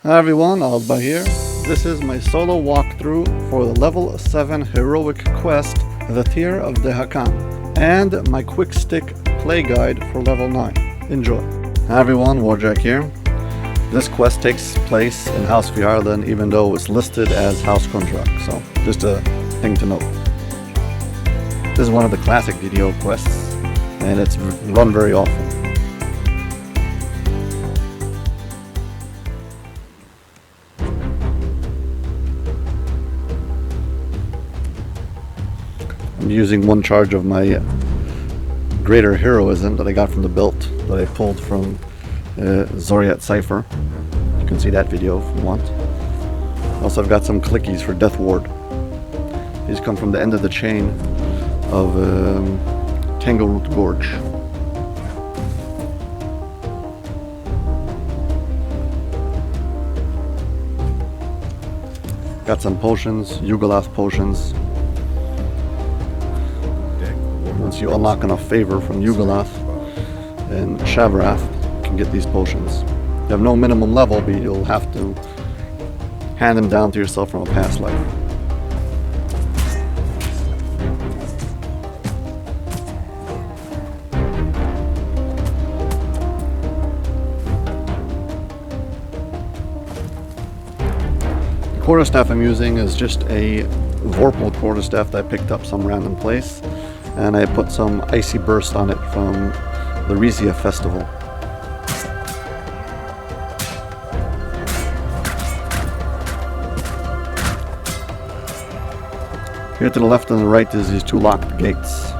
Hi everyone, Alba here. This is my solo walkthrough for the level 7 heroic quest, the Tear of Dhakaan, and my QuickStick PlayGuide for level 9. Enjoy. Hi everyone, Warjack here. This quest takes place in House of Ireland even though it's listed as House Contract, so just a thing to note. This is one of the classic DDO quests, and it's run very often. I'm using one charge of my greater heroism that I got from the build that I pulled from Zoriat Cypher. You can see that video if you want. Also, I've got some clickies for Death Ward. These come from the end of the chain of Tangleroot Gorge. Got some potions, Yugoloth potions. Once you unlock enough favor from Yugoloth and Shavarath, you can get these potions. You have no minimum level, but you'll have to hand them down to yourself from a past life. The quarterstaff I'm using is just a Vorpal quarterstaff that I picked up some random place, and I put some icy burst on it from the Rizia festival. Here to the left and the right is these two locked gates,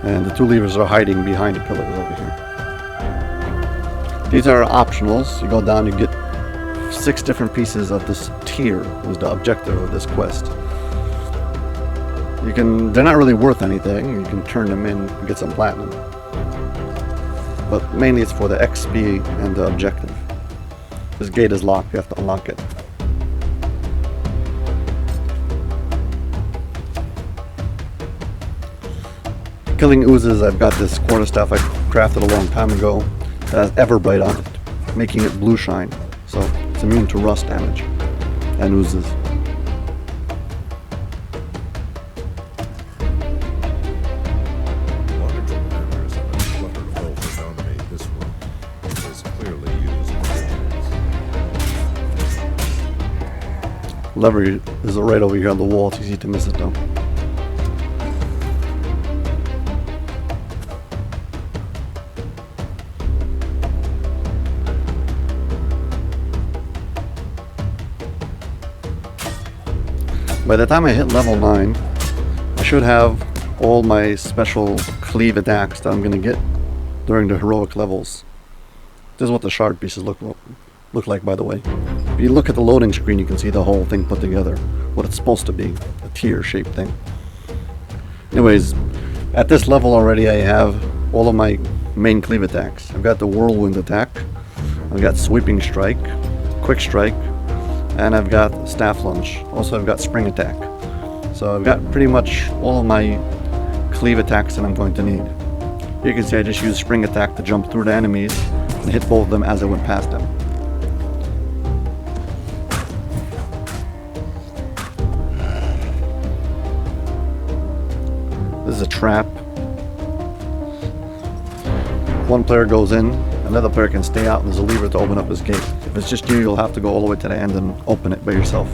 and the two levers are hiding behind the pillars over here. These are optionals. You go down, you get 6 different pieces of this tier, was the objective of this quest. They're not really worth anything. You can turn them in and get some platinum. But mainly it's for the XP and the objective. This gate is locked, you have to unlock it. Killing oozes, I've got this quarterstaff I crafted a long time ago that has Everbright on it, making it blue shine. So it's immune to rust damage and oozes. Lever is right over here on the wall. It's easy to miss it though. By the time I hit level 9, I should have all my special cleave attacks that I'm going to get during the heroic levels. This is what the shard pieces look like, by the way. If you look at the loading screen, you can see the whole thing put together, what it's supposed to be, a tier-shaped thing. Anyways, at this level already I have all of my main cleave attacks. I've got the Whirlwind attack, I've got Sweeping Strike, Quick Strike, and I've got Staff Lunge. Also I've got Spring Attack. So I've got pretty much all of my cleave attacks that I'm going to need. You can see I just used Spring Attack to jump through the enemies and hit both of them as I went past them. This is a trap. One player goes in, another player can stay out, and there's a lever to open up this gate. If it's just you, you'll have to go all the way to the end and open it by yourself.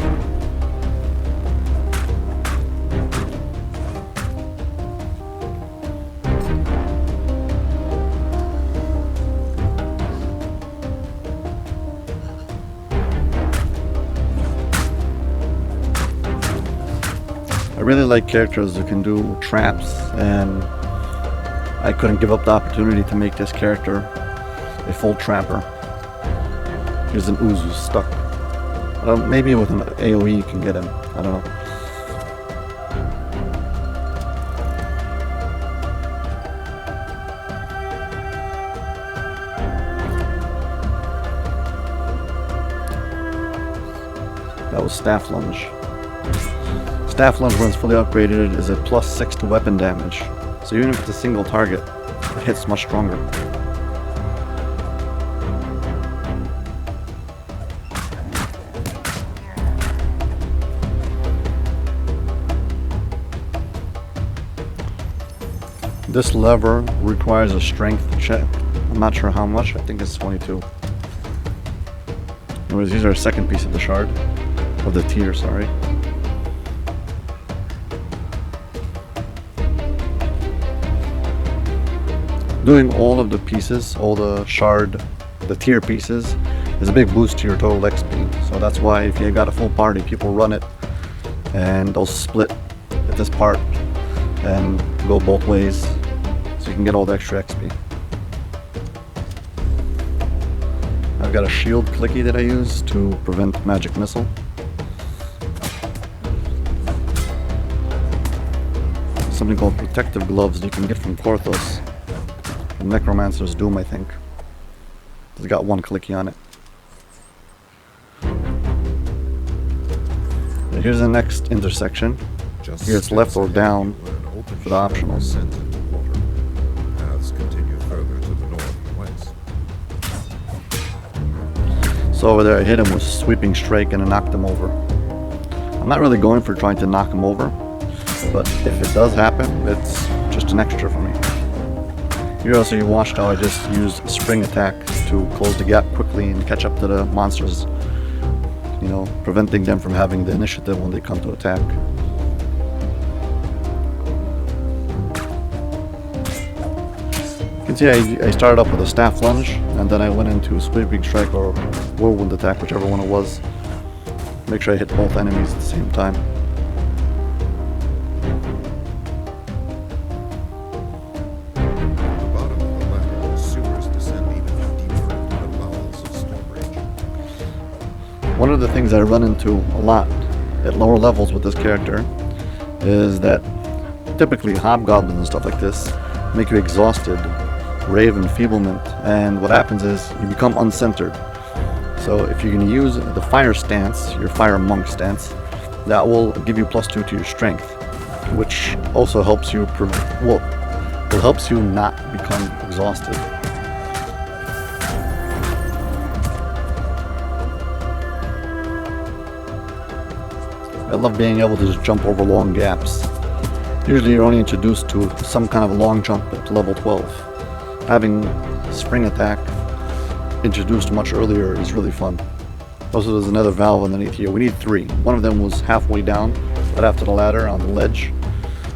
I really like characters who can do traps, and I couldn't give up the opportunity to make this character a full trapper. Here's an ooze who's stuck. Maybe with an AoE you can get him. I don't know. That was Staff Lunge. Staff Lunge, when it's fully upgraded, is a +6 to weapon damage. So even if it's a single target, it hits much stronger. This lever requires a strength check. I'm not sure how much. I think it's 22. Anyways, these are a second piece of the shard. Of the tier, sorry. Doing all of the pieces, all the shard, the tier pieces, is a big boost to your total XP. So that's why if you got a full party, people run it and they'll split at this part and go both ways so you can get all the extra XP. I've got a shield clicky that I use to prevent magic missile. Something called protective gloves that you can get from Korthos. From Necromancer's Doom, I think. It's got one clicky on it. Here's the next intersection. Here it's left or down for the optionals. Paths continue further to the north and west. So over there I hit him with Sweeping Strike and I knocked him over. I'm not really going for trying to knock him over, but if it does happen, it's just an extra for me. Here also you watched how I just used Spring Attack to close the gap quickly and catch up to the monsters. You know, preventing them from having the initiative when they come to attack. You can see I started up with a Staff Lunge, and then I went into Sweeping Strike or Whirlwind Attack, whichever one it was. Make sure I hit both enemies at the same time. One of the things I run into a lot at lower levels with this character is that typically hobgoblins and stuff like this make you exhausted, rave enfeeblement, and what happens is you become uncentered. So if you're going to use the fire stance, your fire monk stance, that will give you +2 to your strength, which also helps you helps you not become exhausted. I love being able to just jump over long gaps. Usually you're only introduced to some kind of long jump at level 12. Having Spring Attack introduced much earlier is really fun. Also there's another valve underneath here. We need 3. One of them was halfway down, right after the ladder on the ledge.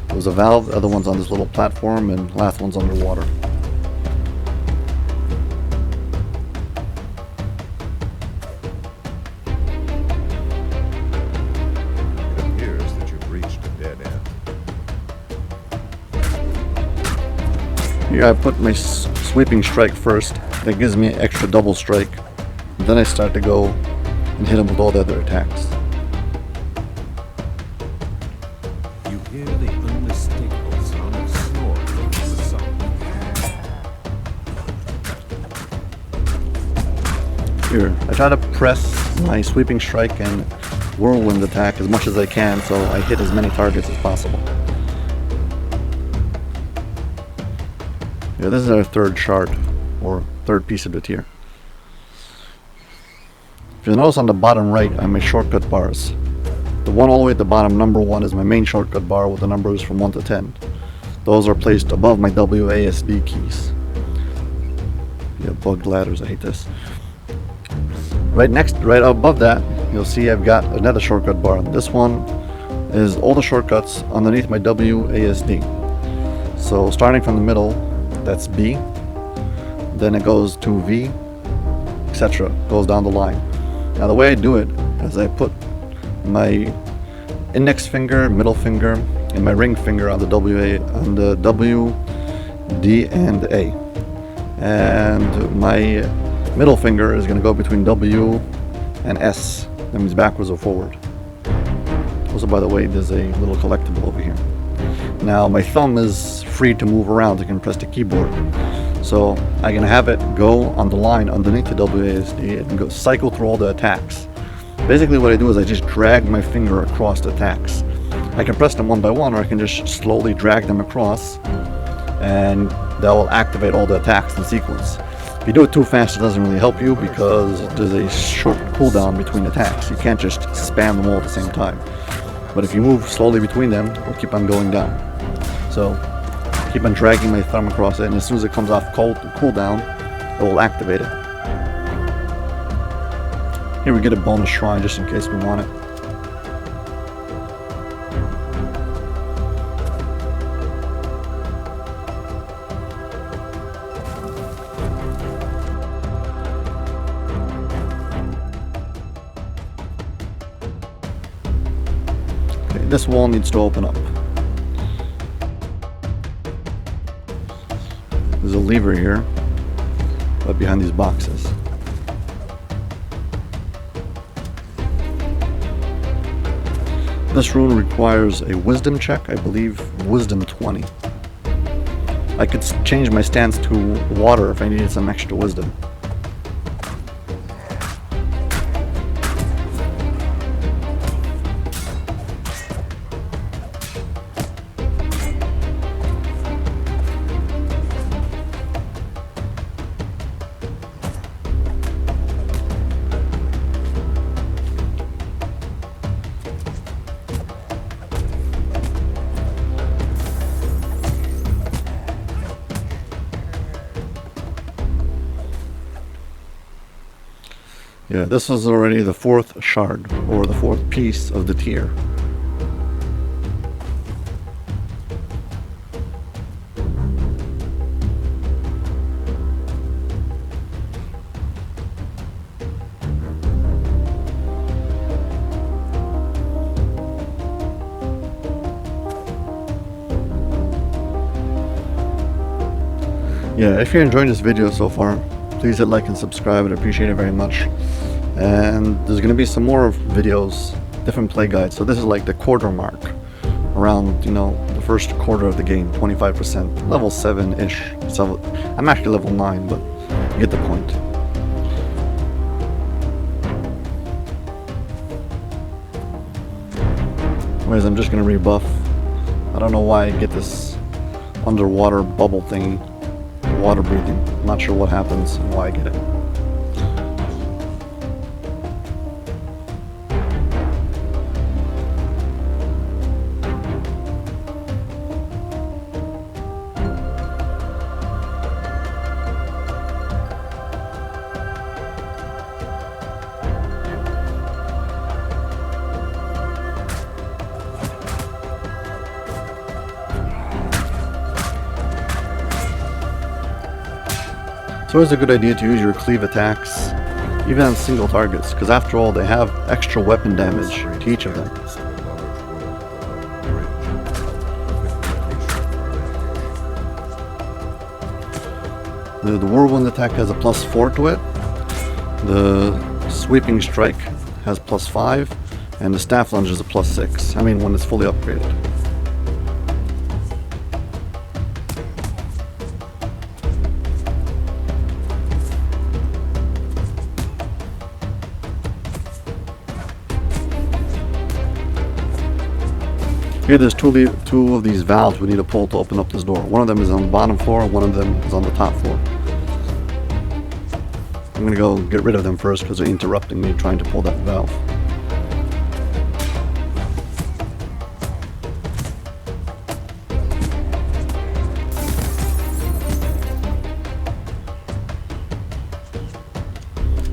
There was a valve, the other one's on this little platform, and the last one's underwater. Here I put my Sweeping Strike first. That gives me an extra double strike. Then I start to go and hit him with all the other attacks. You hear the unmistakable sound of snore from the south. Here, I try to press my Sweeping Strike and Whirlwind Attack as much as I can so I hit as many targets as possible. Yeah, this is our third shard, or third piece of the tier. If you notice on the bottom right, I have my shortcut bars. The one all the way at the bottom, number 1, is my main shortcut bar with the numbers from 1 to 10. Those are placed above my WASD keys. Yeah, bugged ladders, I hate this. Right above that, you'll see I've got another shortcut bar. This one is all the shortcuts underneath my WASD. So starting from the middle, that's B, then it goes to V, etc. Goes down the line. Now the way I do it is I put my index finger, middle finger, and my ring finger on the W, D, and A. And my middle finger is going to go between W and S. That means backwards or forward. Also, by the way, there's a little collectible over here. Now my thumb is free to move around. I can press the keyboard. So I can have it go on the line underneath the WASD and go cycle through all the attacks. Basically what I do is I just drag my finger across the attacks. I can press them one by one, or I can just slowly drag them across, and that will activate all the attacks in sequence. If you do it too fast, it doesn't really help you because there's a short cooldown between attacks. You can't just spam them all at the same time. But if you move slowly between them, it'll keep on going down. So Keep on dragging my thumb across it, and as soon as it comes off cooldown, it will activate it. Here we get a bonus shrine just in case we want it. Okay, this wall needs to open up. There's a lever here, right behind these boxes. This rune requires a wisdom check, I believe wisdom 20. I could change my stance to water if I needed some extra wisdom. Yeah, this is already the 4th shard, or the 4th piece of the tier. Yeah, if you're enjoying this video so far, please hit like and subscribe. I'd appreciate it very much. And there's going to be some more videos, different play guides. So this is like the quarter mark, around, you know, the first quarter of the game, 25%, level 7-ish. So I'm actually level 9, but you get the point. Anyways, I'm just going to rebuff. I don't know why I get this underwater bubble thingy, water breathing. I'm not sure what happens and why I get it. It's always a good idea to use your cleave attacks, even on single targets, because after all, they have extra weapon damage to each of them. The whirlwind attack has a +4 to it, the sweeping strike has +5, and the staff lunge is a +6, I mean when it's fully upgraded. Here there's two of these valves we need to pull to open up this door. One of them is on the bottom floor, one of them is on the top floor. I'm gonna go get rid of them first because they're interrupting me trying to pull that valve.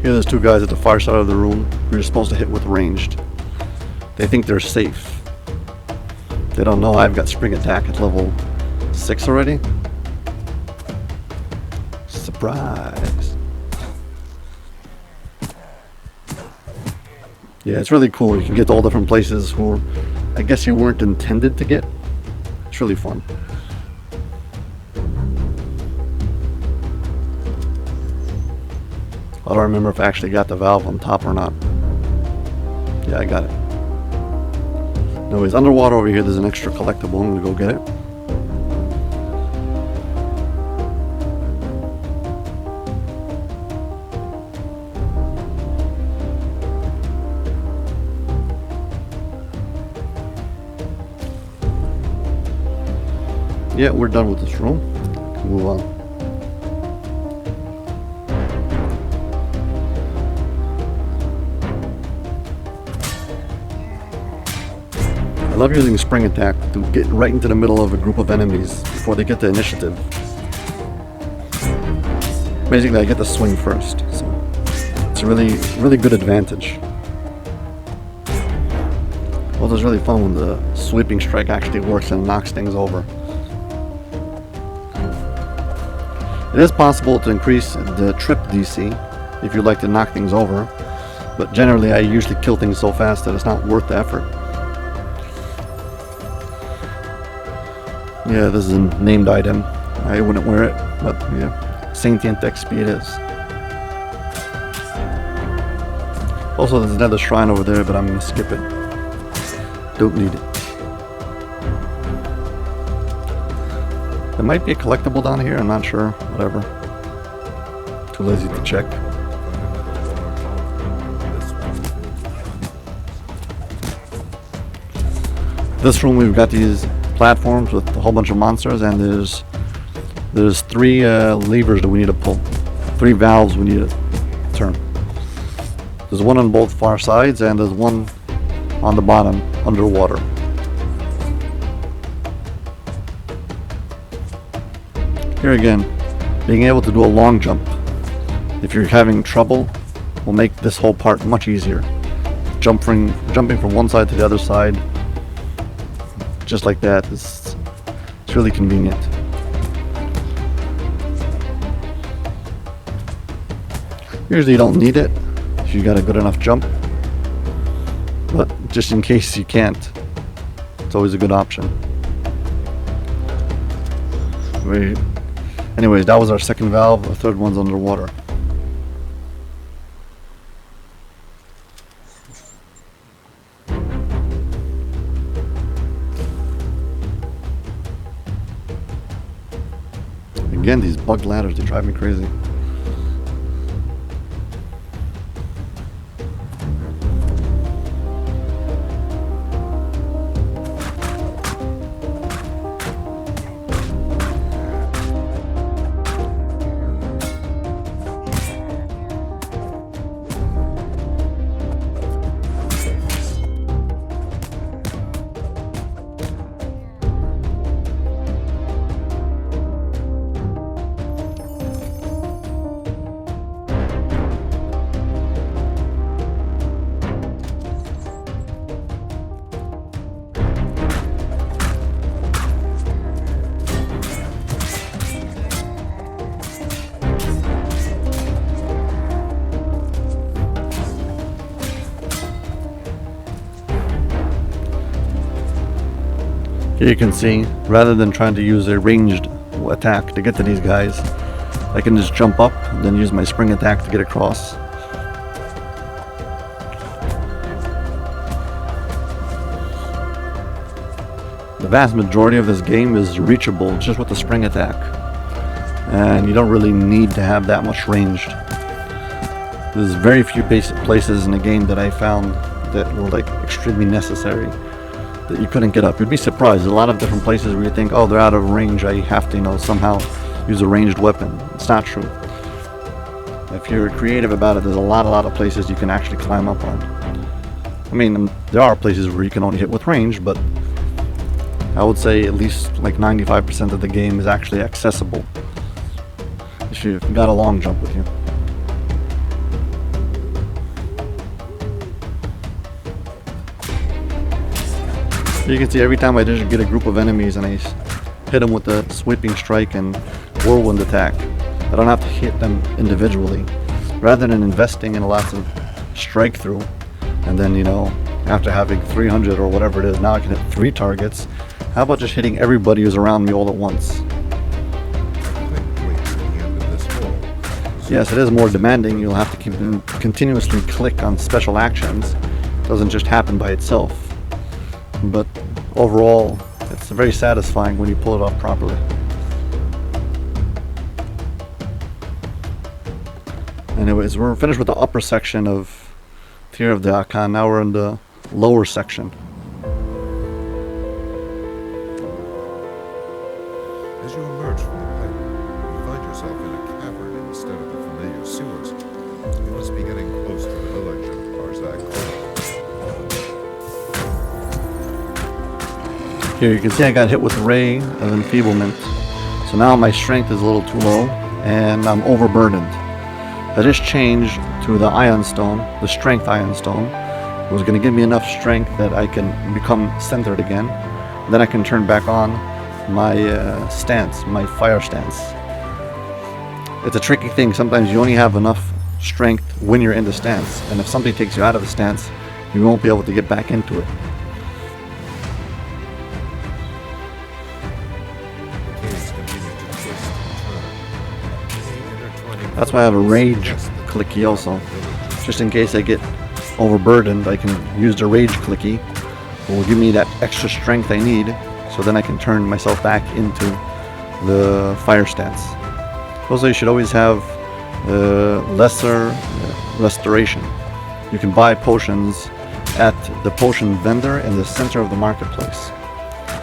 Here there's two guys at the far side of the room who you're supposed to hit with ranged. They think they're safe. They don't know I've got spring attack at level 6 already. Surprise. Yeah, it's really cool. You can get to all different places where I guess you weren't intended to get. It's really fun. I don't remember if I actually got the valve on top or not. Yeah, I got it. Anyways, underwater over here, there's an extra collectible. I'm gonna go get it. Yeah, we're done with this room. Can move on. I love using spring attack to get right into the middle of a group of enemies before they get the initiative. Basically, I get to swing first, so it's a really good advantage. Well, it's really fun when the sweeping strike actually works and knocks things over. It is possible to increase the trip DC if you'd like to knock things over, but generally I usually kill things so fast that it's not worth the effort. Yeah, this is a named item. I wouldn't wear it, but yeah, Sentient XP it is. Also, there's another shrine over there, but I'm going to skip it. Don't need it. There might be a collectible down here, I'm not sure. Whatever. Too lazy to check. This room we've got these platforms with a whole bunch of monsters, and there's 3 levers that we need to pull. 3 valves we need to turn. There's one on both far sides, and there's one on the bottom, underwater. Here again, being able to do a long jump, if you're having trouble, will make this whole part much easier. Jumping from one side to the other side, just like that, it's really convenient. Usually you don't need it if you got a good enough jump, but just in case you can't, it's always a good option. Anyways, that was our second valve. The third one's underwater. Again, these bug ladders, they drive me crazy. Here you can see, rather than trying to use a ranged attack to get to these guys, I can just jump up and then use my spring attack to get across. The vast majority of this game is reachable just with the spring attack, and you don't really need to have that much range. There's very few places in the game that I found that were like extremely necessary, that you couldn't get up. You'd be surprised. There's a lot of different places where you think, oh, they're out of range, I have to, somehow use a ranged weapon. It's not true. If you're creative about it, there's a lot of places you can actually climb up on. I mean, there are places where you can only hit with range, but I would say at least like 95% of the game is actually accessible if you've got a long jump with you. You can see every time I just get a group of enemies and I hit them with the sweeping strike and whirlwind attack, I don't have to hit them individually. Rather than investing in lots of strike through, and then after having 300 or whatever it is, now I can hit 3 targets. How about just hitting everybody who's around me all at once? Yes, it is more demanding. You'll have to continuously click on special actions. It doesn't just happen by itself. But overall, it's very satisfying when you pull it off properly. Anyways, we're finished with the upper section of Tear of Dhakaan. Now we're in the lower section. As you emerge from the pipe, you find yourself in a cavern instead of the familiar sewers. You must be getting close to the village of Arzak. Here you can see I got hit with Ray of Enfeeblement. So now my strength is a little too low and I'm overburdened. I just changed to the Ion Stone, the Strength Ion Stone. It was going to give me enough strength that I can become centered again. Then I can turn back on my stance, my fire stance. It's a tricky thing. Sometimes you only have enough strength when you're in the stance. And if something takes you out of the stance, you won't be able to get back into it. That's why I have a rage clicky also. Just in case I get overburdened, I can use the rage clicky. It will give me that extra strength I need, so then I can turn myself back into the fire stance. Also, you should always have lesser restoration. You can buy potions at the potion vendor in the center of the marketplace.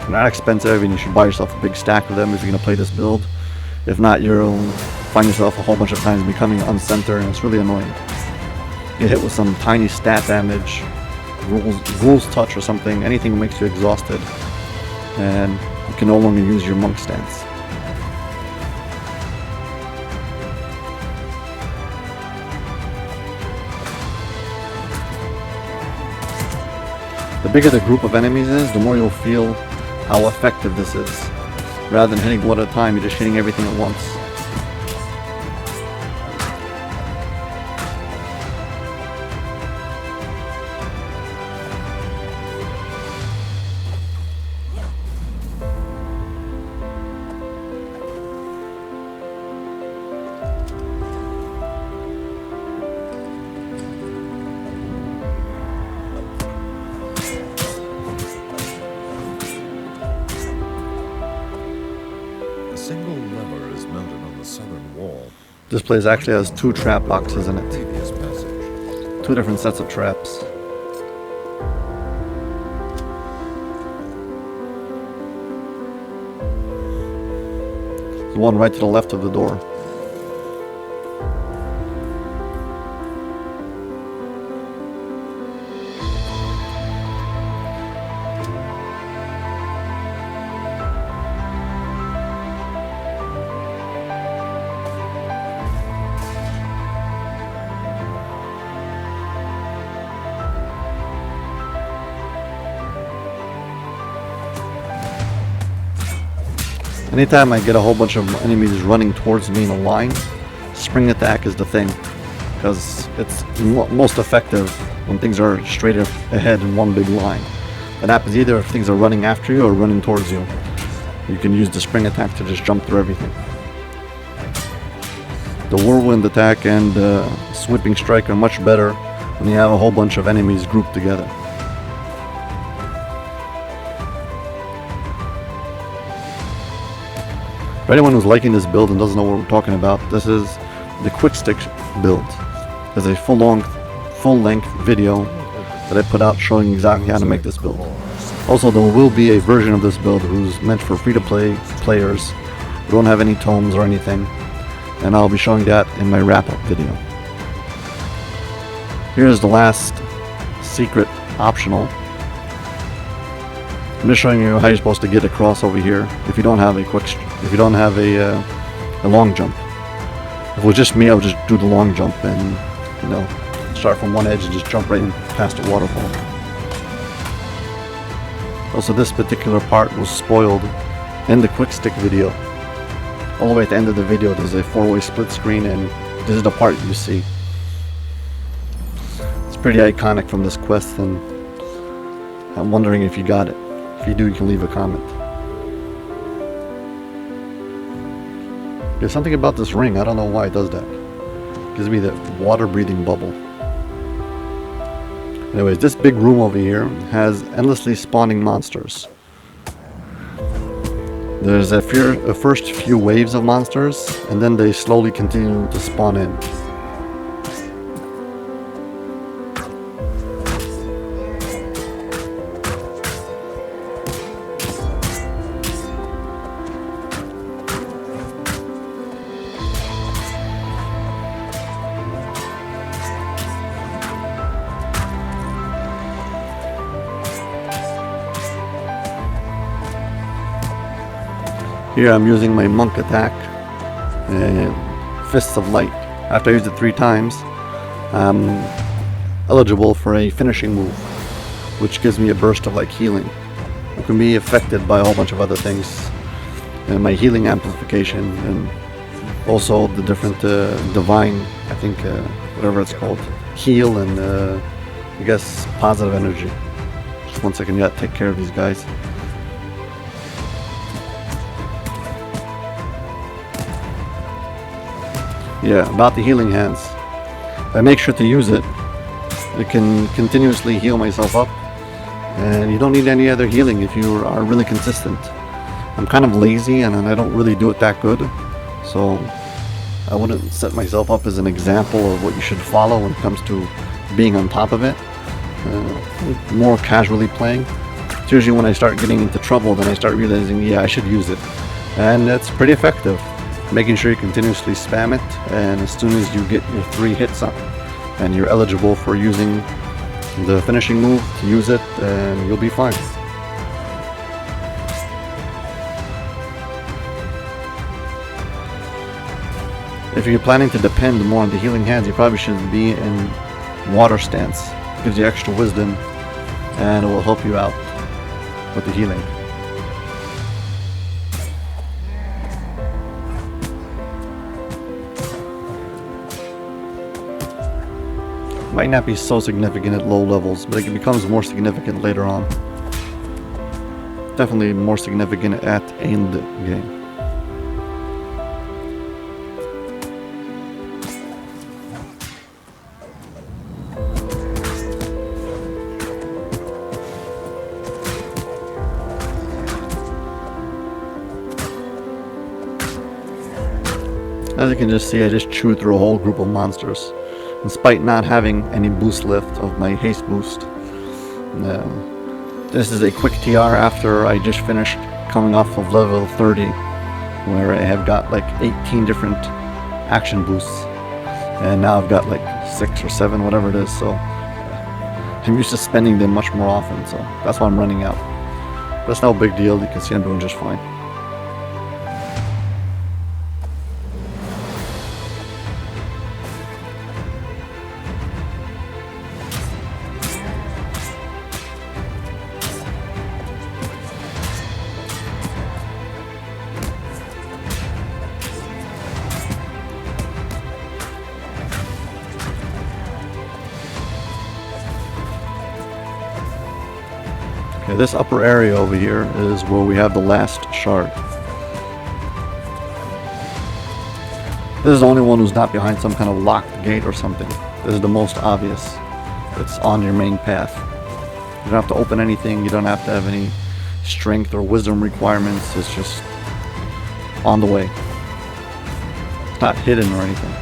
They're not expensive, and you should buy yourself a big stack of them if you're going to play this build. If not, you'll find yourself a whole bunch of times becoming uncentered, and it's really annoying. Get hit with some tiny stat damage, Ghoul's Touch or something, anything that makes you exhausted, and you can no longer use your monk stance. The bigger the group of enemies is, the more you'll feel how effective this is. Rather than hitting one at a time, you're just hitting everything at once. This place actually has 2 trap boxes in it. Two different sets of traps. The one right to the left of the door. Anytime I get a whole bunch of enemies running towards me in a line, spring attack is the thing, because it's most effective when things are straight ahead in one big line. It happens either if things are running after you or running towards you. You can use the spring attack to just jump through everything. The whirlwind attack and sweeping strike are much better when you have a whole bunch of enemies grouped together. For anyone who's liking this build and doesn't know what we're talking about, this is the QuickStick Build. There's a full-length video that I put out showing exactly how to make this build. Also, there will be a version of this build who's meant for free-to-play players who don't have any tomes or anything, and I'll be showing that in my wrap-up video. Here's the last secret optional. I'm just showing you how you're supposed to get across over here if you don't have a long jump. If it was just me, I would just do the long jump and, you know, start from one edge and just jump right in past the waterfall. Also, this particular part was spoiled in the QuickStick video. All the way at the end of the video, there's a 4-way split screen, and this is the part you see. It's pretty iconic from this quest, and I'm wondering if you got it. If you do, you can leave a comment. There's something about this ring, I don't know why it does that. It gives me that water breathing bubble. Anyways, this big room over here has endlessly spawning monsters. There's a first few waves of monsters, and then they slowly continue to spawn in. Here I'm using my monk attack, Fists of Light. After I use it 3 times, I'm eligible for a finishing move, which gives me a burst of like healing. It can be affected by a whole bunch of other things, and my healing amplification, and also the different divine, I think, whatever it's called, heal, and I guess positive energy. Just 1 second, you gotta take care of these guys. Yeah, about the healing hands. If I make sure to use it, I can continuously heal myself up, and you don't need any other healing if you are really consistent. I'm kind of lazy and I don't really do it that good, so I wouldn't set myself up as an example of what you should follow when it comes to being on top of it. More casually playing. It's usually when I start getting into trouble, then I start realizing, yeah, I should use it. And it's pretty effective. Making sure you continuously spam it, and as soon as you get your 3 hits up and you're eligible for using the finishing move, to use it, and you'll be fine. If you're planning to depend more on the healing hands, you probably should be in water stance. It gives you extra wisdom and it will help you out with the healing. Might not be so significant at low levels, but it becomes more significant later on. Definitely more significant at end game. As you can just see, I just chewed through a whole group of monsters, despite not having any boost lift of my haste boost. This is a quick TR after I just finished coming off of level 30, where I have got like 18 different action boosts, and now I've got like 6 or 7, whatever it is, so I'm used to spending them much more often, so that's why I'm running out. That's no big deal, you can see I'm doing just fine. Okay, this upper area over here is where we have the last shard. This is the only one who's not behind some kind of locked gate or something. This is the most obvious. It's on your main path. You don't have to open anything, you don't have to have any strength or wisdom requirements, it's just on the way. It's not hidden or anything.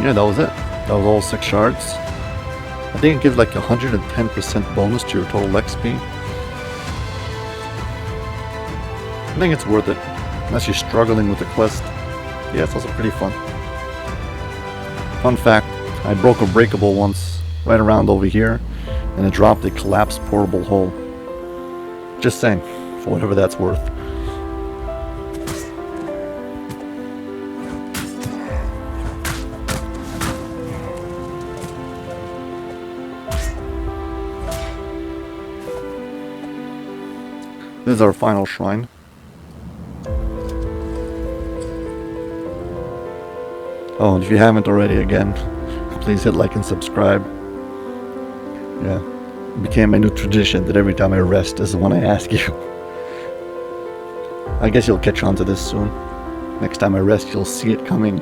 Yeah, that was it. That was all 6 shards. I think it gives like 110% bonus to your total XP. I think it's worth it, unless you're struggling with the quest. Yeah, it's also pretty fun. Fun fact, I broke a breakable once, right around over here, and it dropped a collapsed portable hole. Just saying, for whatever that's worth. This is our final shrine. Oh, and if you haven't already, again, please hit like and subscribe. Yeah, it became a new tradition that every time I rest, this is when I ask you. I guess you'll catch on to this soon. Next time I rest, you'll see it coming.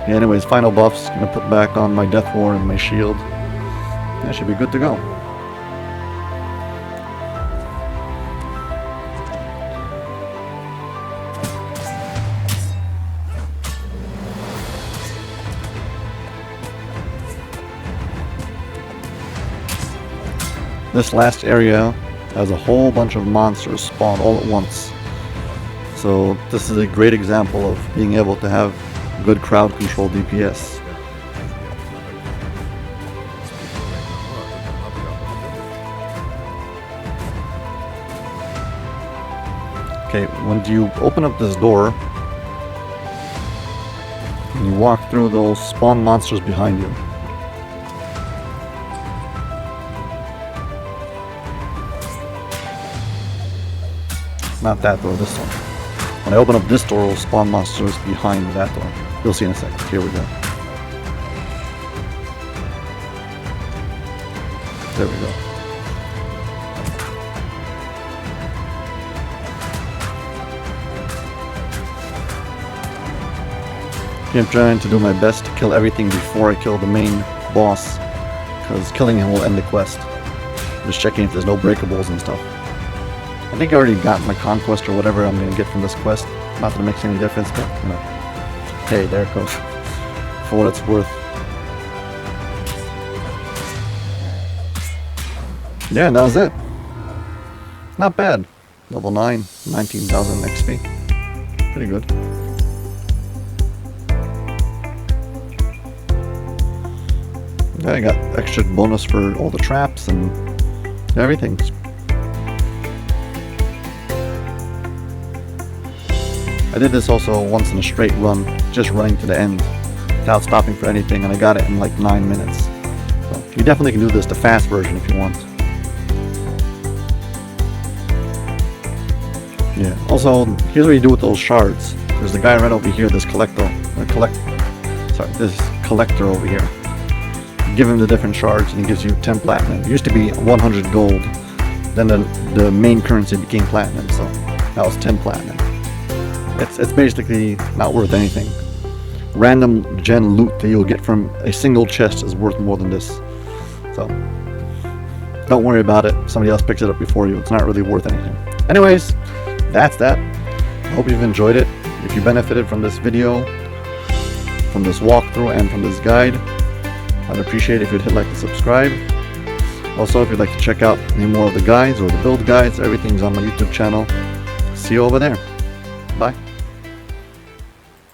Yeah, anyways, final buffs. Gonna put back on my Death Ward and my shield. That should be good to go. This last area has a whole bunch of monsters spawn all at once. So this is a great example of being able to have good crowd control DPS. Okay, when you open up this door, and you walk through, those spawn monsters behind you. Not that door, this one. When I open up this door, it'll spawn monsters behind that door. You'll see in a second. Here we go. There we go. I'm trying to do my best to kill everything before I kill the main boss, because killing him will end the quest. I'm just checking if there's no breakables and stuff. I think I already got my conquest or whatever I'm going to get from this quest. Not that it makes any difference, but you know. Hey, there it goes. For what it's worth. Yeah, that was it. Not bad. Level 9, 19,000 XP. Pretty good. Yeah, I got extra bonus for all the traps and everything. I did this also once in a straight run, just running to the end without stopping for anything, and I got it in like 9 minutes. So you definitely can do this, the fast version, if you want. Yeah. Also, here's what you do with those shards. There's the guy right over here, this collector over here. You give him the different shards and he gives you 10 platinum. It used to be 100 gold. Then the main currency became platinum, so that was 10 platinum. It's basically not worth anything. Random gen loot that you'll get from a single chest is worth more than this. So don't worry about it. Somebody else picks it up before you. It's not really worth anything. Anyways, that's that. I hope you've enjoyed it. If you benefited from this video, from this walkthrough, and from this guide, I'd appreciate it if you'd hit like and subscribe. Also, if you'd like to check out any more of the guides or the build guides, everything's on my YouTube channel. See you over there. Bye.